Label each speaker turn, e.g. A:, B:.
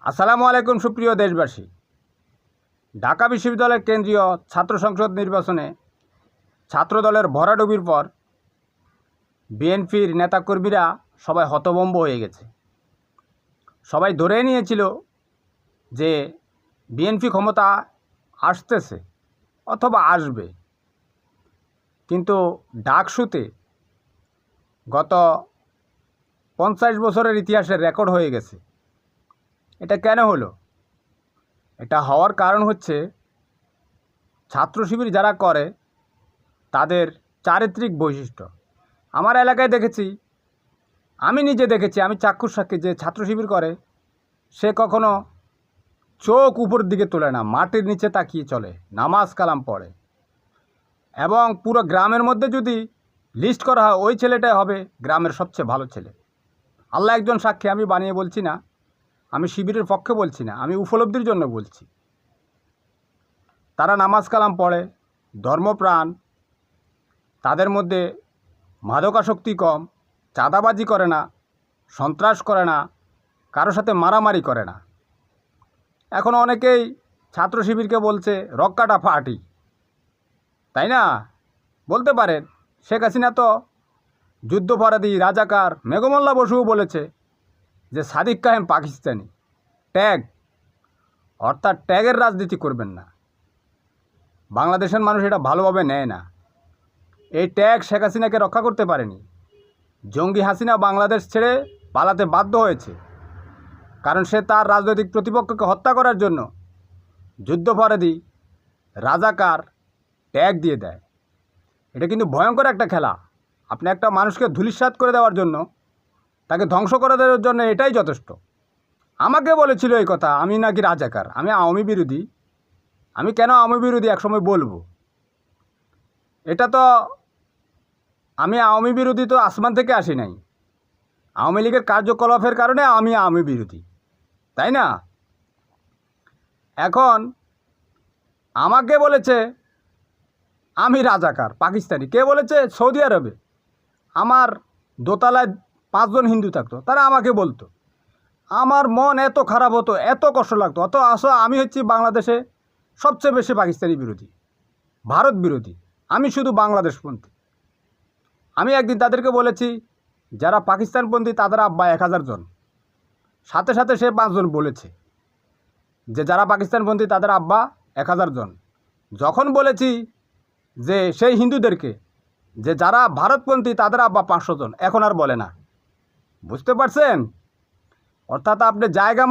A: আসসালামু আলাইকুম সুপ্রিয় দেশবাসী। ঢাকা বিশ্ববিদ্যালয়ের কেন্দ্রীয় ছাত্র সংসদ নির্বাচনে ছাত্রদলের ভরাডুবির পর বিএনপির নেতাকর্মীরা সবাই হতভম্ব হয়ে গেছে। সবাই ধরে নিয়েছিল যে বিএনপি ক্ষমতা আসতেছে অথবা আসবে, কিন্তু ডাকসুতে গত 50 বছরের ইতিহাসের রেকর্ড হয়ে গেছে। এটা কেন হলো? এটা হওয়ার কারণ হচ্ছে ছাত্র শিবির যারা করে তাদের চারিত্রিক বৈশিষ্ট্য। আমার এলাকায় দেখেছি, আমি নিজে দেখেছি, আমি চাক্ষুষ সাক্ষী যে ছাত্র শিবির করে সে কখনো চোখ উপরের দিকে তোলে না, মাটির নিচে তাকিয়ে চলে, নামাজ কালাম পড়ে। এবং পুরো গ্রামের মধ্যে যদি লিস্ট করা হয় ওই ছেলেটাই হবে গ্রামের সবচেয়ে ভালো ছেলে। আল্লাহ একজন সাক্ষী, আমি বানিয়ে বলছি না, আমি শিবিরের পক্ষে বলছি না, আমি উপলব্ধির জন্য বলছি। তারা নামাজ কালাম পড়ে, ধর্মপ্রাণ, তাদের মধ্যে মাদকাসক্তি কম, চাঁদাবাজি করে না, সন্ত্রাস করে না, কারোর সাথে মারামারি করে না। এখন অনেকেই ছাত্র শিবিরকে বলছে রক্কাটা পার্টি, তাই না? বলতে পারেন, শেখ হাসিনা তো যুদ্ধপরাধী রাজাকার। মেঘমল্লা বসুও বলেছে যে সাদিক কায়েম পাকিস্তানি, ট্যাগ, অর্থাৎ ট্যাগের রাজনীতি করবেন না। বাংলাদেশের মানুষ এটা ভালোভাবে নেয় না। এই ট্যাগ শেখ হাসিনাকে রক্ষা করতে পারেনি। জঙ্গি হাসিনা বাংলাদেশ ছেড়ে পালাতে বাধ্য হয়েছে, কারণ সে তার রাজনৈতিক প্রতিপক্ষকে হত্যা করার জন্য যুদ্ধপরাধী রাজাকার ট্যাগ দিয়ে দেয়। এটা কিন্তু ভয়ঙ্কর একটা খেলা। আপনি একটা মানুষকে ধূলিসাৎ করে দেওয়ার জন্য, তাকে ধ্বংস করে দেওয়ার জন্য এটাই যথেষ্ট। আমাকে বলেছিল এই কথা, আমি নাকি রাজাকার, আমি আওয়ামী বিরোধী। আমি কেন আওয়ামী বিরোধী একসময় বলবো। এটা তো আমি আওয়ামী বিরোধী তো আসমান থেকে আসি নাই। আওয়ামী লীগের কার্যকলাপের কারণে আমি আওয়ামী বিরোধী, তাই না? এখন আমাকে বলেছে আমি রাজাকার পাকিস্তানি। কে বলেছে? সৌদি আরবে আমার দোতলায় 5 জন হিন্দু থাকতো, তারা আমাকে বলতো। আমার মন এত খারাপ হতো, এত কষ্ট লাগতো। আমি হচ্ছি বাংলাদেশে সবচেয়ে বেশি পাকিস্তানি বিরোধী, ভারত বিরোধী। আমি শুধু বাংলাদেশপন্থী। আমি একদিন তাদেরকে বলেছি যারা পাকিস্তানপন্থী তাদের আব্বা 1000 জন। সাথে সাথে সে 5 জন বলেছে যে যারা পাকিস্তানপন্থী তাদের আব্বা 1000 জন। যখন বলেছি যে সেই হিন্দুদেরকে যে যারা ভারতপন্থী তাদের আব্বা 500 জন, এখন আর বলে না। বুঝতে পারছেন? অর্থাৎ আপনি জায়গা